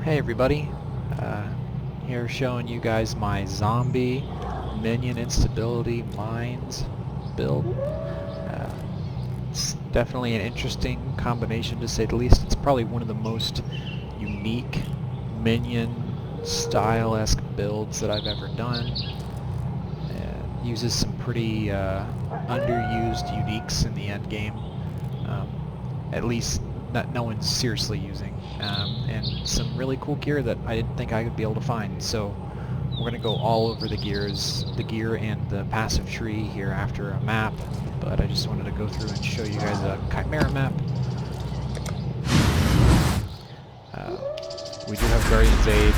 Hey everybody, here showing you guys my zombie minion instability mines build. It's definitely an interesting combination to say the least. It's probably one of the most unique minion style-esque builds that I've ever done. It uses some pretty underused uniques in the end game, at least no one's seriously using, and some really cool gear that I didn't think I would be able to find. So we're going to go all over the gear and the passive tree here after a map, but I just wanted to go through and show you guys a Chimera map. We do have Guardian's Aid,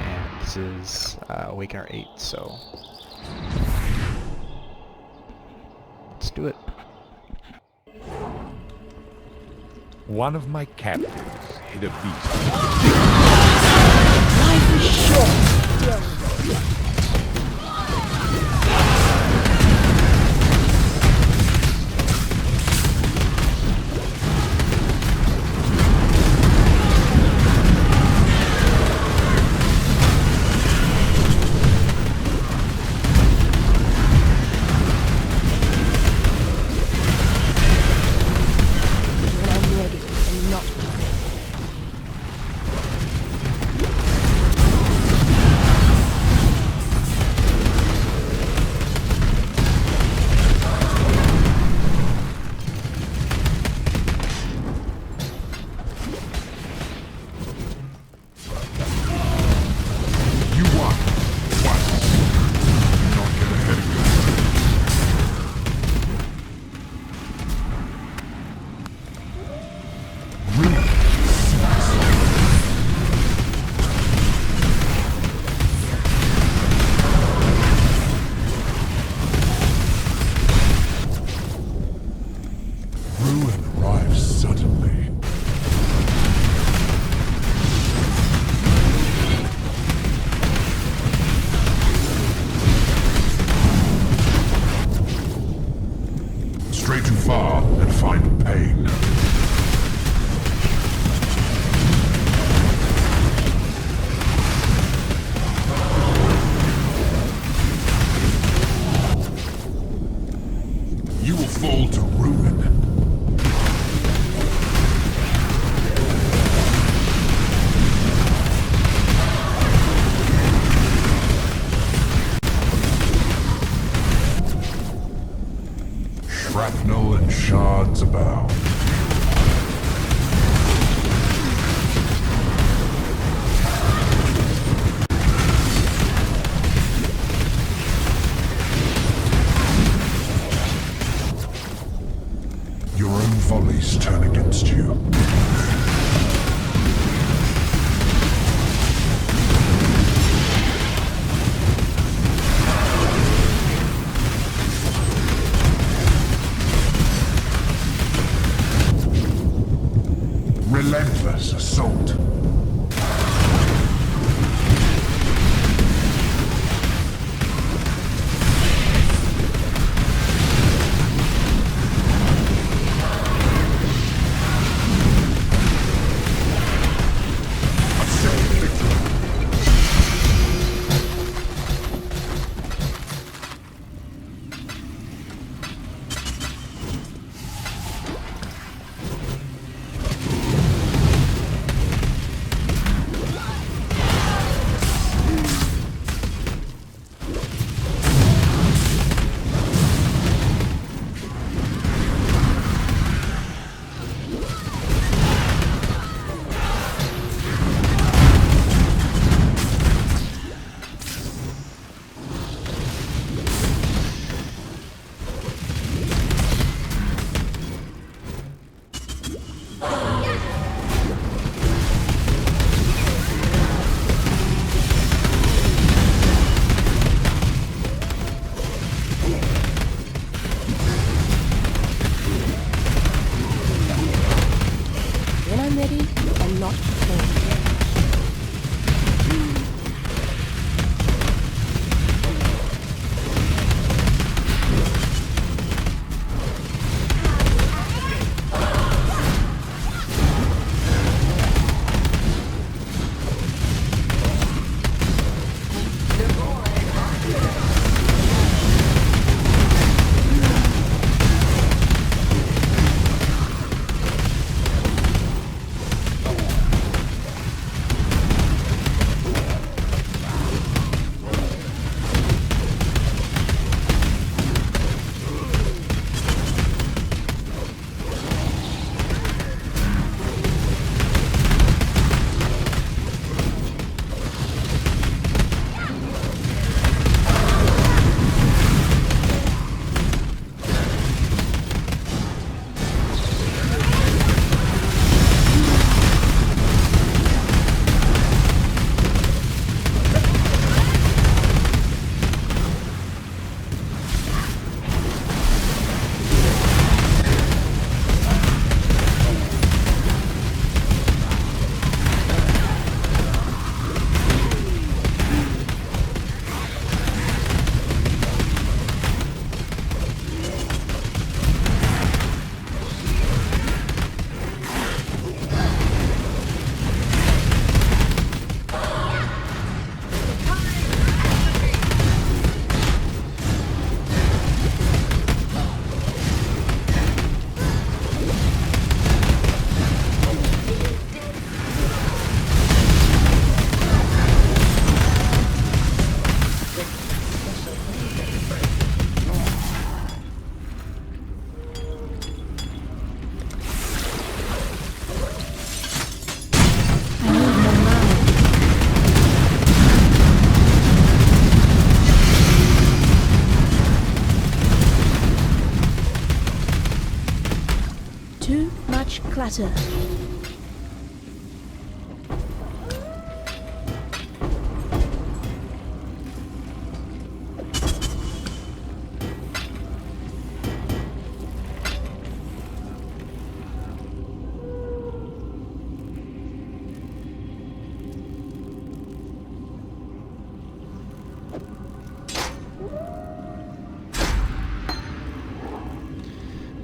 and this is Awakener 8, so let's do it. One of my captains hit a beast. Life is short. When I'm ready, I'm not prepared. You won once. Do not get ahead of yourself. Ruin. Ruin arrives suddenly. Stray too far and find pain. You will fall to ruin. Shrapnel and shards abound. Your own follies turn against you. Relentless assault. A safe victory. When I'm ready, I'm not prepared. matter.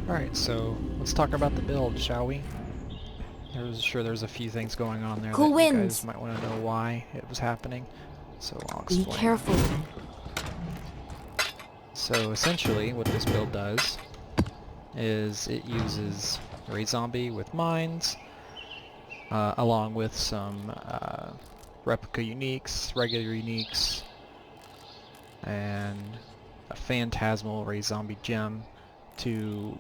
Alright, so let's talk about the build, shall we? There's a few things going on there Cool that you guys winds. might want to know why it was happening. So I'll Be explain. careful. So essentially what this build does is it uses Raid Zombie with mines, along with some replica uniques, regular uniques, and a phantasmal Raid Zombie gem to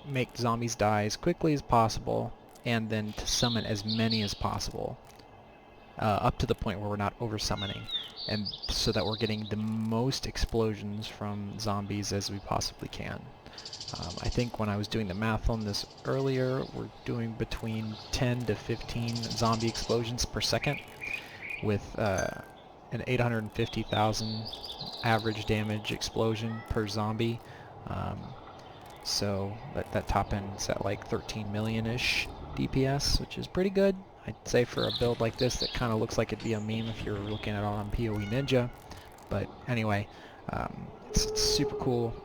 make zombies die as quickly as possible, and then to summon as many as possible, up to the point where we're not over summoning, and so that we're getting the most explosions from zombies as we possibly can. I think when I was doing the math on this earlier, we're doing between 10 to 15 zombie explosions per second, with an 850,000 average damage explosion per zombie. So that top end's at like 13 million-ish DPS, which is pretty good. I'd say for a build like this that kind of looks like it'd be a meme if you're looking at it on PoE Ninja. But anyway, it's super cool.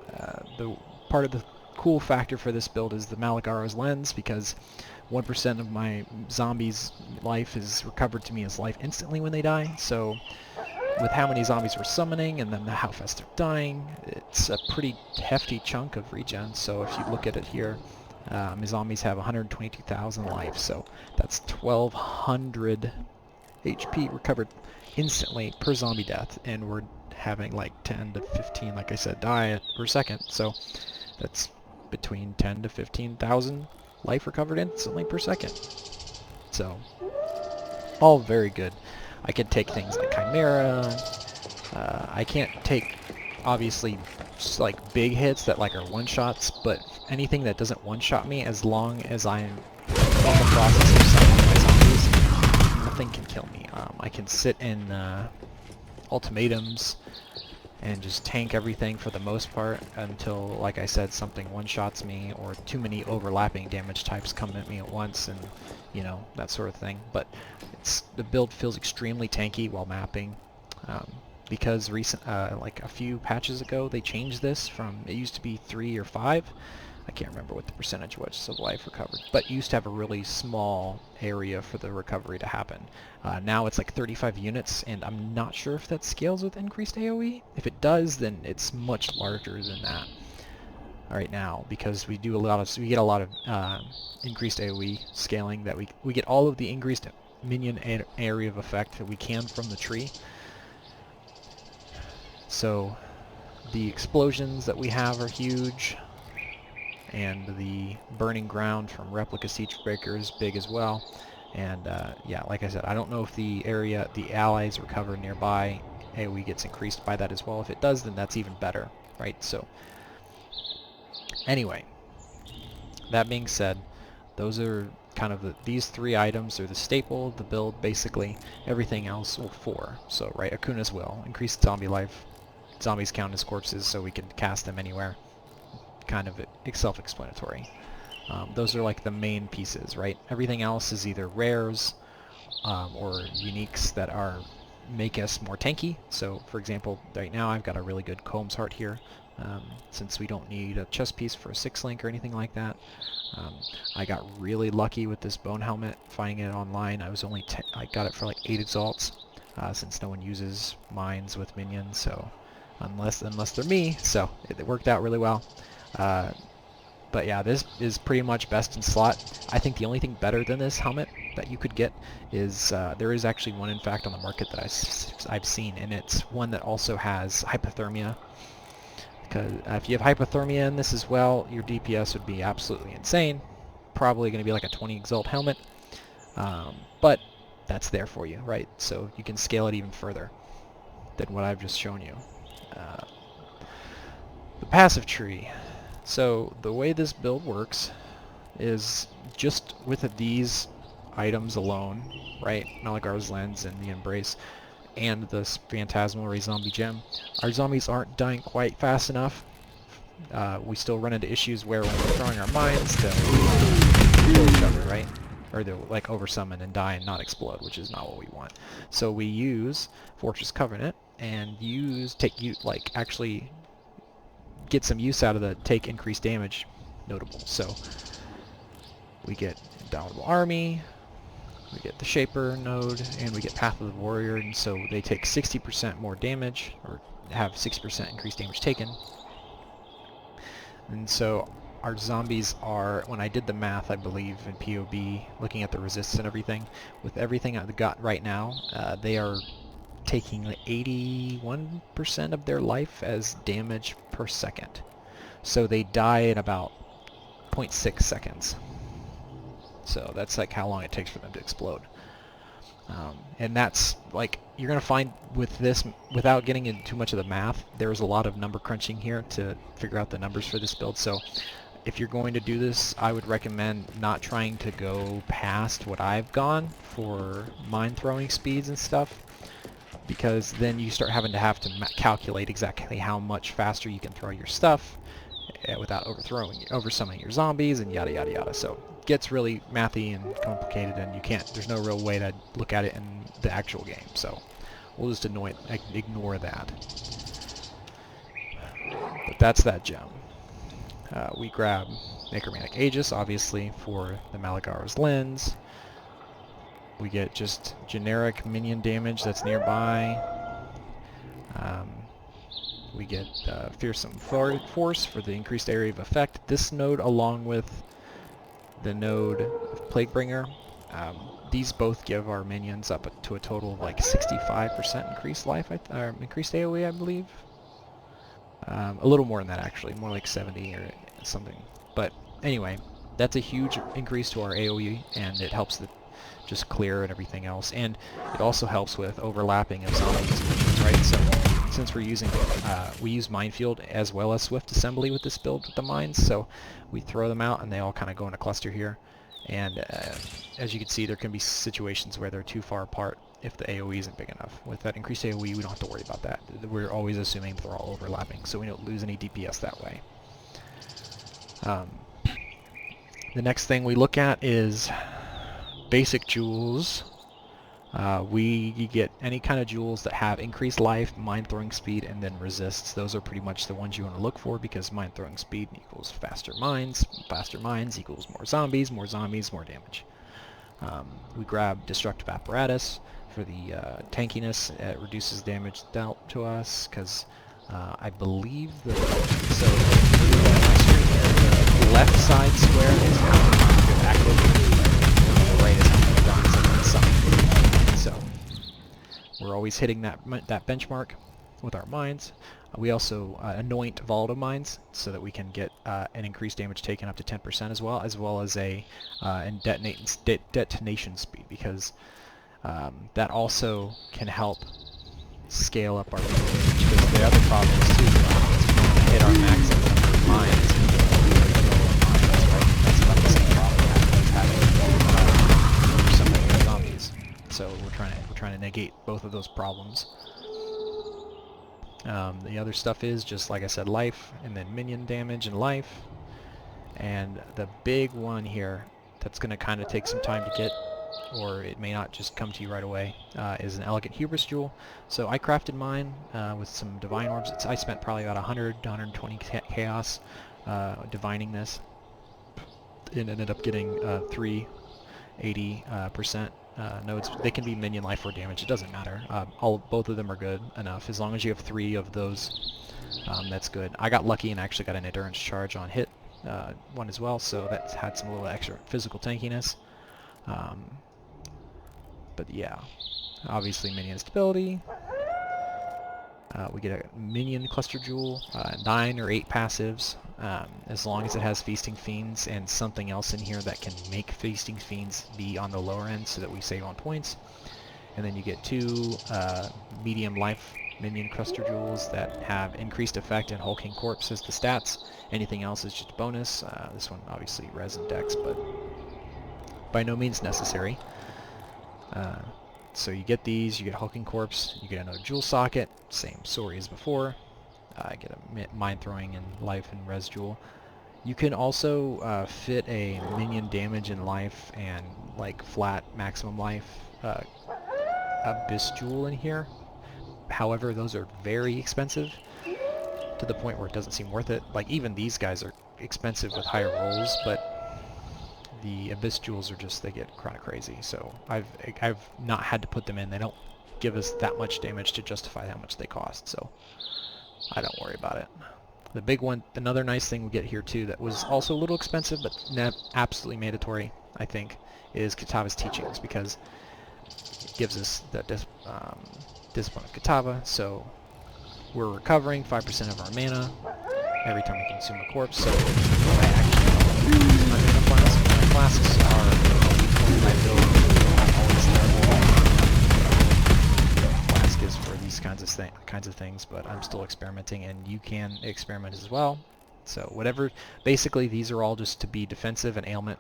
The part of the cool factor for this build is the Malagaro's Lens, because 1% of my zombies' life is recovered to me as life instantly when they die. So with how many zombies we're summoning and then how fast they're dying, it's a pretty hefty chunk of regen. So if you look at it here, my zombies have 122,000 life, so that's 1,200 HP recovered instantly per zombie death, and we're having like 10 to 15, like I said, die per second. So that's between 10 to 15,000 life recovered instantly per second. So all very good. I can take things like Chimera. I can't take, obviously, like big hits that like are one-shots, but anything that doesn't one-shot me, as long as I'm on the process of summoning my zombies, nothing can kill me. I can sit in ultimatums and just tank everything for the most part until, like I said, something one-shots me or too many overlapping damage types come at me at once, and you know, that sort of thing. But the build feels extremely tanky while mapping, because like a few patches ago they changed this from, it used to be 3 or 5, I can't remember what the percentage was of life recovered, but you used to have a really small area for the recovery to happen. Now it's like 35 units, and I'm not sure if that scales with increased AoE. If it does, then it's much larger than that right now, because we get a lot of increased AoE scaling, that we get all of the increased minion area of effect that we can from the tree. So the explosions that we have are huge, and the burning ground from replica siege breaker is big as well. And yeah, like I said, I don't know if the area the allies recover nearby AoE gets increased by that as well. If it does, then that's even better, right? So anyway, that being said, those are kind of these 3 items are the staple of the build, basically. Everything else, well, 4. So, right, Akuna's Will, increased zombie life. Zombies count as corpses, so we can cast them anywhere. Kind of self-explanatory. Those are like the main pieces, right? Everything else is either rares or uniques that make us more tanky. So, for example, right now I've got a really good Combs Heart here, since we don't need a chest piece for a 6-link or anything like that. I got really lucky with this Bone Helmet, finding it online. I got it for like 8 exalts, since no one uses mines with minions, so unless they're me, so it worked out really well. But yeah, this is pretty much best in slot. I think the only thing better than this helmet that you could get is, there is actually one in fact on the market that I've seen, and it's one that also has hypothermia. Because if you have hypothermia in this as well, your DPS would be absolutely insane. Probably going to be like a 20 exalt helmet, but that's there for you, right? So you can scale it even further than what I've just shown you. The passive tree. So the way this build works is just with these items alone, right, Malagar's Lens and the Embrace, and this Phantasmal Zombie Gem, our zombies aren't dying quite fast enough. We still run into issues where when we're throwing our mines, they'll kill each other, right? Or they'll like oversummon and die and not explode, which is not what we want. So we use Fortress Covenant and actually get some use out of the take increased damage notable. So we get Indomitable Army, we get the Shaper node, and we get Path of the Warrior, and so they take 60% more damage, or have 60% increased damage taken. And so our zombies are, when I did the math, I believe, in POB, looking at the resists and everything, with everything I've got right now, they are taking 81% of their life as damage per second. So they die in about 0.6 seconds. So that's like how long it takes for them to explode. And that's like, you're going to find with this, without getting into too much of the math, there's a lot of number crunching here to figure out the numbers for this build. So if you're going to do this, I would recommend not trying to go past what I've gone for mine throwing speeds and stuff, because then you start having to calculate exactly how much faster you can throw your stuff without oversummoning your zombies and yada yada yada. So it gets really mathy and complicated, and there's no real way to look at it in the actual game. So we'll just ignore that. But that's that gem. We grab Necromantic Aegis, obviously, for the Malagar's Lens. We get just generic minion damage that's nearby. We get Fearsome Force for the increased area of effect. This node, along with the node of Plaguebringer, these both give our minions up to a total of like 65% increased life, increased AoE, I believe. A little more than that, actually, more like 70 or something. But anyway, that's a huge increase to our AoE, and it helps just clear and everything else. And it also helps with overlapping of zombies, right? So since we use Minefield as well as Swift Assembly with this build with the mines, so we throw them out and they all kind of go in a cluster here. And as you can see, there can be situations where they're too far apart if the AoE isn't big enough. With that increased AoE, we don't have to worry about that. We're always assuming they're all overlapping, so we don't lose any DPS that way. The next thing we look at is basic jewels. We get any kind of jewels that have increased life, mine throwing speed, and then resists. Those are pretty much the ones you want to look for, because mine throwing speed equals faster mines equals more zombies, more damage. We grab Destructive Apparatus for the tankiness. It reduces damage dealt to us, because I believe the left side square is how many active, the right is how many guns and some. So we're always hitting that benchmark with our mines. We also anoint volatile mines so that we can get an increased damage taken up to 10% as well as a detonation speed, because that also can help scale up our damage. Because the other problem is too, is we hit our max of mines. That's about the same problem having some of the zombies. So we're trying to negate both of those problems. The other stuff is just, like I said, life, and then minion damage and life. And the big one here that's going to kind of take some time to get, or it may not just come to you right away, is an Elegant Hubris Jewel. So I crafted mine with some Divine Orbs. I spent probably about 100 to 120 Chaos divining this, and ended up getting 380% nodes. They can be minion life or damage, it doesn't matter. Both of them are good enough. As long as you have 3 of those, that's good. I got lucky and actually got an endurance charge on hit one as well, so that's had some little extra physical tankiness. But yeah, obviously minion stability. We get a minion cluster jewel, 9 or 8 passives, as long as it has Feasting Fiends and something else in here that can make Feasting Fiends be on the lower end so that we save on points. And then you get 2 medium life minion cluster jewels that have increased effect and Hulking Corpse as the stats. Anything else is just a bonus. This one obviously res and dex, but by no means necessary. So you get these, you get Hulking Corpse, you get another Jewel Socket, same story as before. Get a Mind Throwing and Life and Res Jewel. You can also fit a minion damage and life and like flat maximum life Abyss Jewel in here. However, those are very expensive to the point where it doesn't seem worth it. Like even these guys are expensive with higher rolls, but the Abyss Jewels are just, they get kind of crazy. So I've not had to put them in. They don't give us that much damage to justify how much they cost, so I don't worry about it. The big one, another nice thing we get here too that was also a little expensive but absolutely mandatory, I think, is Kitava's Teachings, because it gives us the Discipline of Kitava, so we're recovering 5% of our mana every time we consume a corpse, so I actually use my mana flasks. My flasks are my build, I'm always flask is for these kinds of things, but I'm still experimenting, and you can experiment as well. So whatever, basically these are all just to be defensive and ailment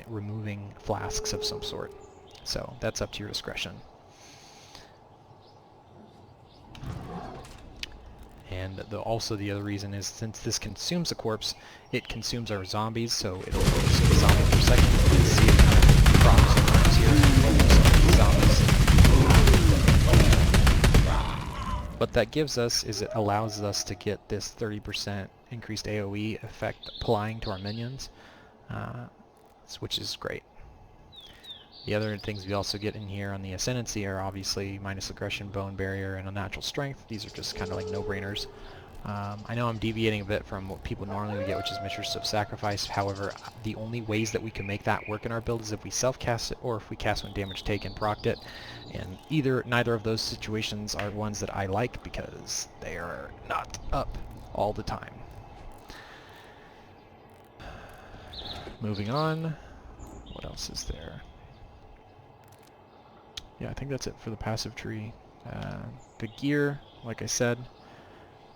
removing flasks of some sort. So that's up to your discretion. And also the other reason is, since this consumes a corpse, it consumes our zombies, so it'll consume a zombie per second. You can see it kind of drops sometimes here, zombies. What that gives us is it allows us to get this 30% increased AoE effect applying to our minions, which is great. The other things we also get in here on the Ascendancy are obviously minus aggression, bone barrier, and unnatural strength. These are just kind of like no-brainers. I know I'm deviating a bit from what people normally would get, which is Mistress of Sacrifice. However, the only ways that we can make that work in our build is if we self-cast it, or if we cast when damage taken, procced it. And neither of those situations are ones that I like, because they are not up all the time. Moving on, what else is there? Yeah, I think that's it for the passive tree. The gear, like I said,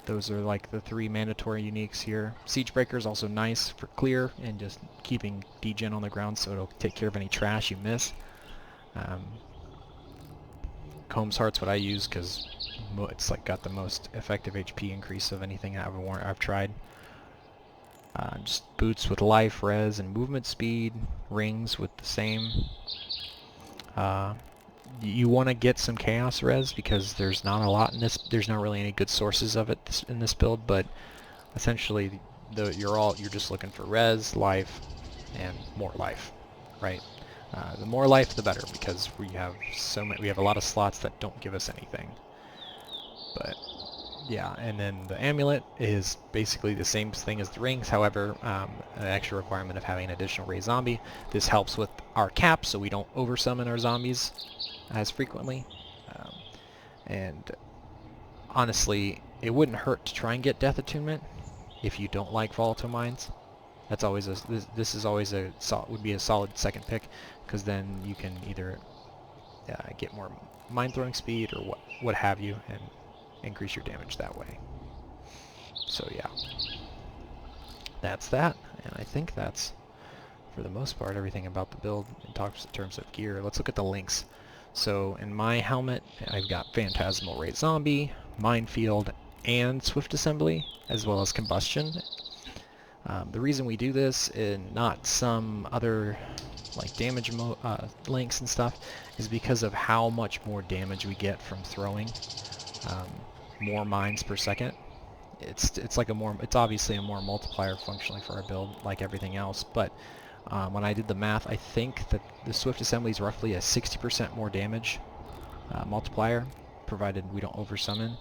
those are like the 3 mandatory uniques here. Siegebreaker is also nice for clear and just keeping degen on the ground, so it'll take care of any trash you miss. Comb's Heart's what I use because it's like got the most effective HP increase of anything I've tried. Just boots with life, res, and movement speed. Rings with the same. You want to get some chaos res because there's not a lot in this. There's not really any good sources of it in this build, but essentially you're just looking for res, life, and more life, right? The more life, the better, because we have a lot of slots that don't give us anything. But yeah, and then the amulet is basically the same thing as the rings. However, an extra requirement of having an additional raised zombie. This helps with our cap, so we don't oversummon our zombies as frequently. And honestly, it wouldn't hurt to try and get Death Attunement if you don't like Volatile Mines. That's always this is always would be a solid second pick, because then you can either get more mind throwing speed or what have you, and increase your damage that way. So yeah, that's that, and I think that's, for the most part, everything about the build in terms of gear. Let's look at the links. So in my helmet, I've got Phantasmal Raid Zombie, Minefield, and Swift Assembly, as well as Combustion. The reason we do this, and not some other like damage links and stuff, is because of how much more damage we get from throwing more mines per second. It's obviously a more multiplier functionally for our build, like everything else, but when I did the math, I think that the Swift Assembly is roughly a 60% more damage multiplier, provided we don't oversummon.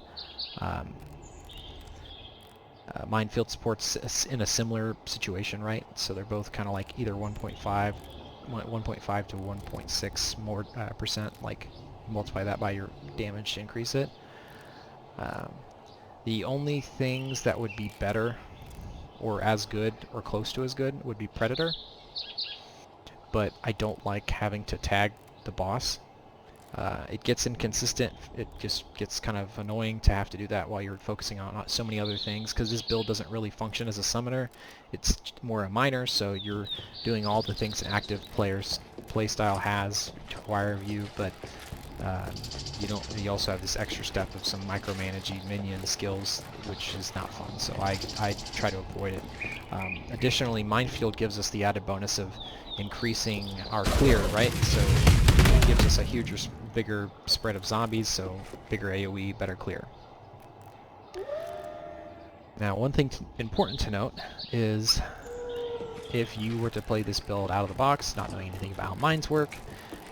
Minefield supports in a similar situation, right? So they're both kind of like either 1.5 to 1.6 more percent, like multiply that by your damage to increase it. The only things that would be better or as good or close to as good would be Predator, but I don't like having to tag the boss, It gets inconsistent. It just gets kind of annoying to have to do that while you're focusing on so many other things, because this build doesn't really function as a summoner. It's more a miner, so you're doing all the things an active player's playstyle has to require of you, but you also have this extra step of some micromanaging minion skills, which is not fun, so I try to avoid it. Additionally, Minefield gives us the added bonus of increasing our clear, right? So it gives us a bigger spread of zombies, so bigger AoE, better clear. Now, one thing important to note is if you were to play this build out of the box, not knowing anything about how mines work,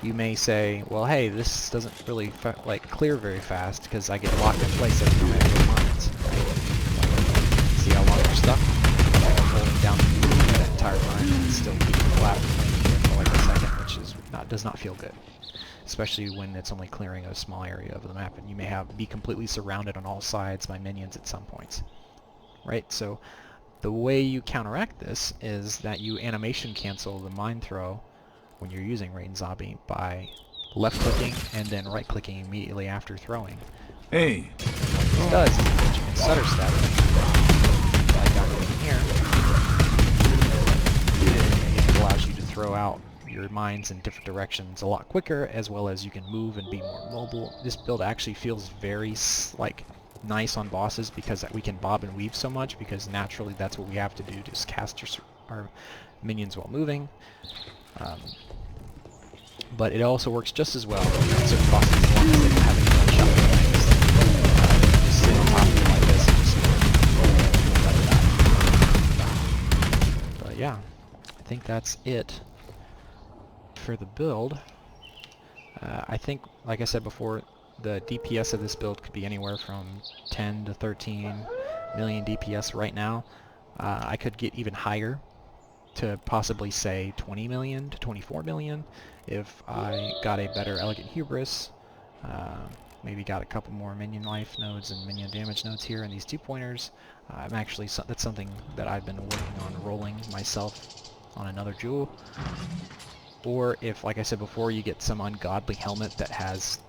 you may say, well, hey, this doesn't really clear very fast because I get locked in place every time I enter mines. Right? See how long you're stuck? Holding down that entire time and still keeping flat for like a second, which does not feel good. Especially when it's only clearing a small area of the map, and you may be completely surrounded on all sides by minions at some points. Right? So the way you counteract this is that you animation cancel the mine throw when you're using Rain Zombie by left-clicking and then right-clicking immediately after throwing. Hey! What this does is that you can stutter step, like I'm doing here. It allows you to throw out your mines in different directions a lot quicker, as well as you can move and be more mobile. This build actually feels very nice on bosses because we can bob and weave so much, because naturally that's what we have to do, just cast our minions while moving. But it also works just as well on certain bosses as long as they don't have any one-shot things. Just sit on top of it like this and just But yeah, I think that's it for the build. I think, like I said before, the DPS of this build could be anywhere from 10 to 13 million DPS right now. I could get even higher to possibly say 20 million to 24 million if I got a better Elegant Hubris, maybe got a couple more minion life nodes and minion damage nodes here in these 2-pointers. That's something that I've been working on rolling myself on another jewel. Or if, like I said before, you get some ungodly helmet that has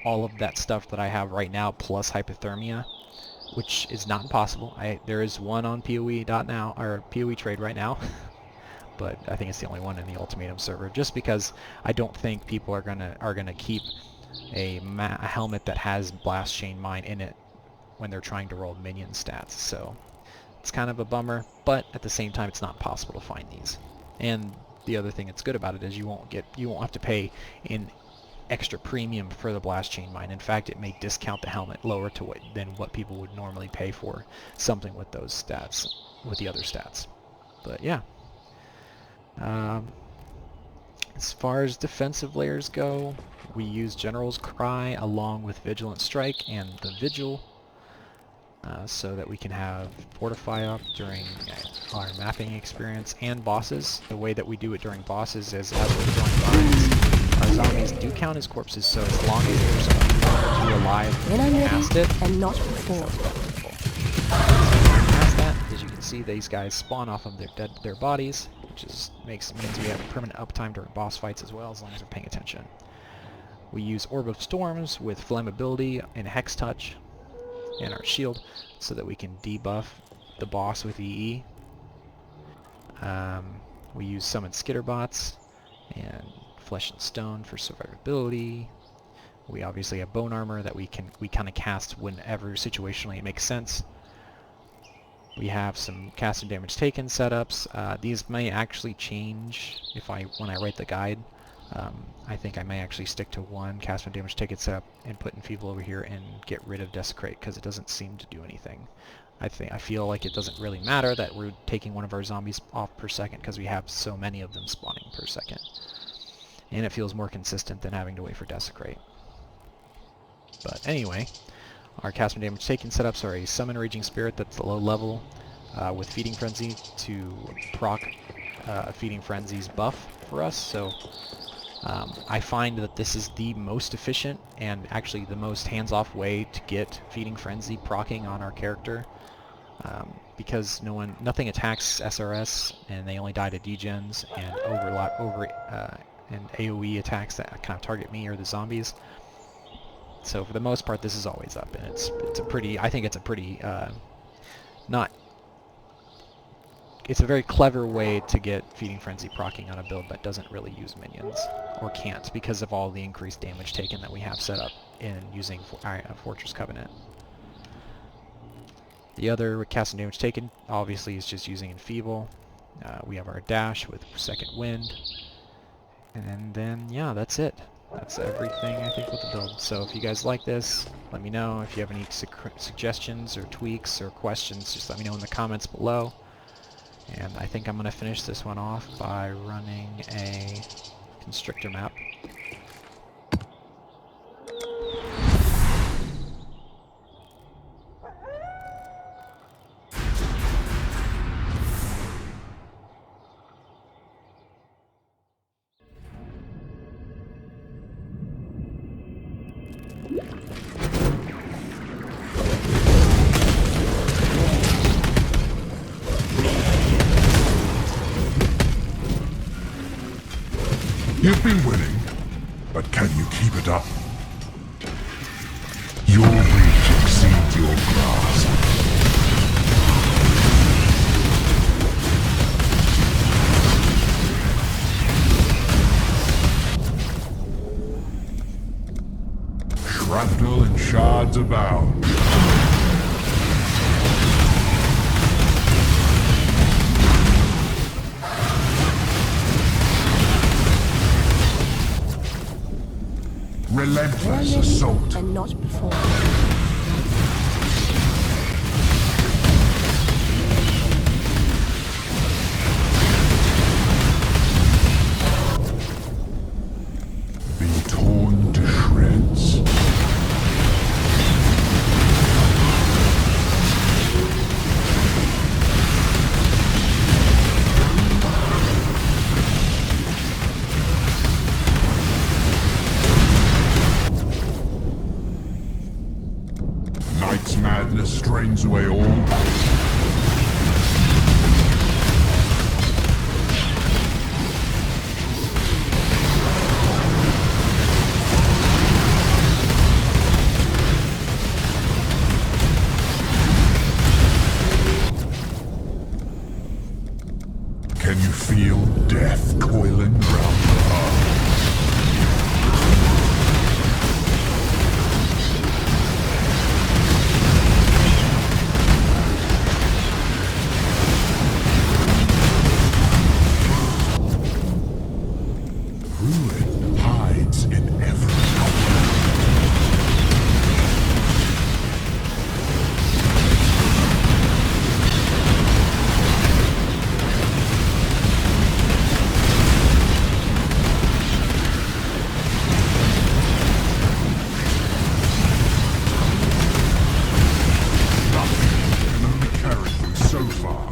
all of that stuff that I have right now plus hypothermia, which is not impossible. There is one on PoE.now, or PoE trade right now, but I think it's the only one in the Ultimatum server, just because I don't think people are gonna keep a helmet that has Blast Chain Mine in it when they're trying to roll minion stats. So it's kind of a bummer, but at the same time, it's not possible to find these. And the other thing that's good about it is you won't have to pay in extra premium for the Blast Chain Mine. In fact, it may discount the helmet lower than what people would normally pay for something with those stats, with the other stats. But yeah. As far as defensive layers go, we use General's Cry along with Vigilant Strike and the Vigil, so that we can have Fortify up during our mapping experience and bosses. The way that we do it during bosses is as we're throwing mines, our zombies do count as corpses, so as long as there's a few alive When I'm ready past it, and not before. past that, as you can see, these guys spawn off of their bodies, which means we have permanent uptime during boss fights as well, as long as we're paying attention. We use Orb of Storms with Flammability and Hex Touch and our shield, so that we can debuff the boss with EE. We use Summon Skitterbots and Flesh and Stone for survivability. We obviously have Bone Armor that we kind of cast whenever situationally it makes sense. We have some cast and damage taken setups. These may actually change when I write the guide. I think I may actually stick to one cast and damage taken setup and put Enfeeble over here and get rid of Desecrate, because it doesn't seem to do anything. I feel like it doesn't really matter that we're taking one of our zombies off per second, because we have so many of them spawning per second. And it feels more consistent than having to wait for Desecrate. But anyway, our cast and damage taken setups are a Summon Raging Spirit that's low level with Feeding Frenzy to proc Feeding Frenzy's buff for us. So I find that this is the most efficient and actually the most hands-off way to get Feeding Frenzy proccing on our character, because nothing attacks SRS and they only die to degens and and AoE attacks that kind of target me or the zombies. So for the most part, this is always up, and it's a pretty, I think it's a pretty not. It's a very clever way to get Feeding Frenzy proccing on a build that doesn't really use minions, or can't, because of all the increased damage taken that we have set up in using Fortress Covenant. The other casting damage taken, obviously, is just using Enfeeble. We have our dash with Second Wind, and then, yeah, that's it. That's everything, I think, with the build. So if you guys like this, let me know. If you have any suggestions or tweaks or questions, just let me know in the comments below. And I think I'm going to finish this one off by running a Constrictor map. You've been winning, but can you keep it up? Your reach exceeds your grasp. Shrapnel and shards abound. Relentless assault. And not before. Be torn to shreds. Night's madness strains away all. Can you feel death coiling around the heart? Ruin hides in every corner. Nothing can only carry you so far.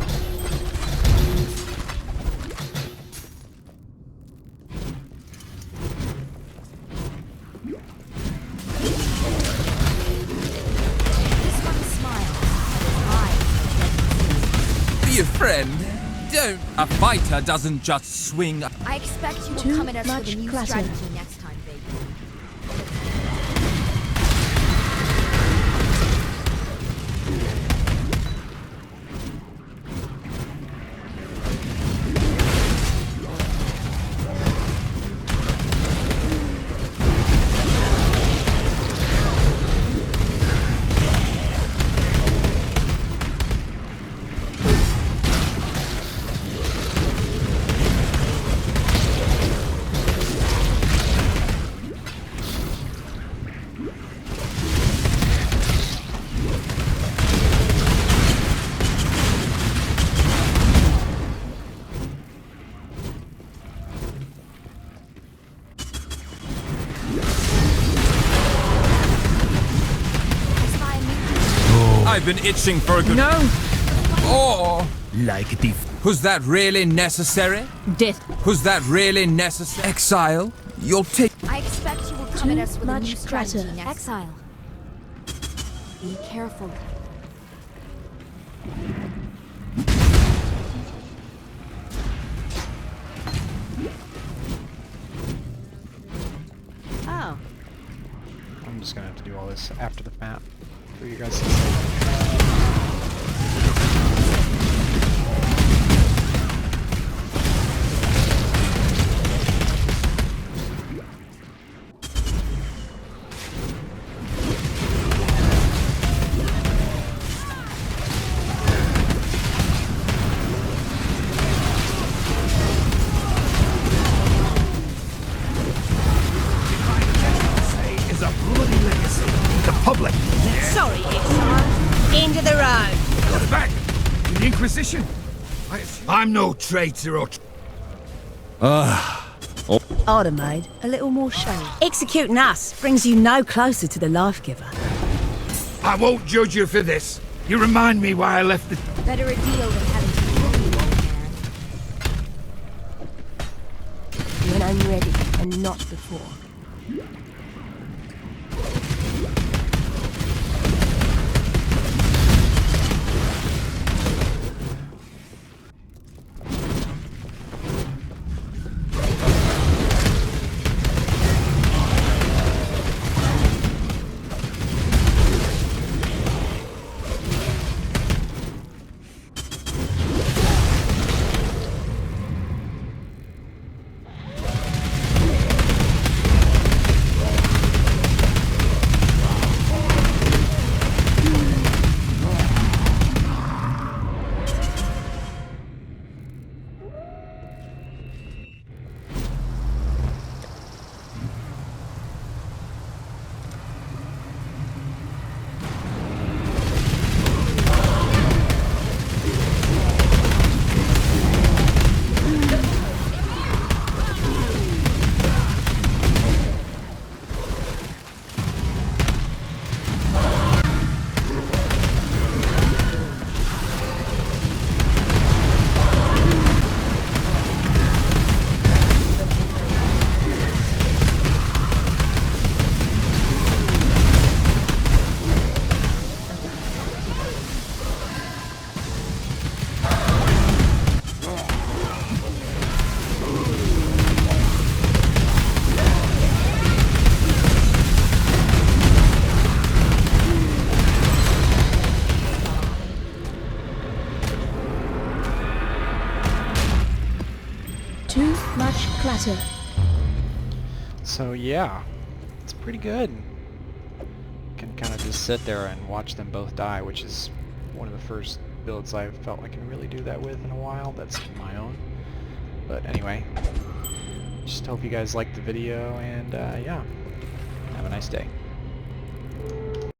This one smiles, but his eyes Be a friend. Don't. A fighter doesn't just swing. I expect you will Too come at us with much a new clutter. strategy next time, baby. I've been itching for a good. No! Oh! Like the Was that really necessary? death. Was that really necessary? Exile? You'll take. I expect you will come at us with a new much strategy clutter. next Exile. Be careful. just gonna have to do all this after the fact for you guys to see. Is a bloody legacy. The public. Sorry, exile. Into the road. Got it back. The Inquisition. I'm no traitor or... I'd have made a little more show. Executing us brings you no closer to the life giver. I won't judge you for this. You remind me why I left the... Better a deal than having to kill you, old man. When I'm ready, and not before. Too much clutter. So yeah, it's pretty good. Can kind of just sit there and watch them both die, which is one of the first builds I've felt I can really do that with in a while. That's my own. But anyway, just hope you guys liked the video, and yeah, have a nice day.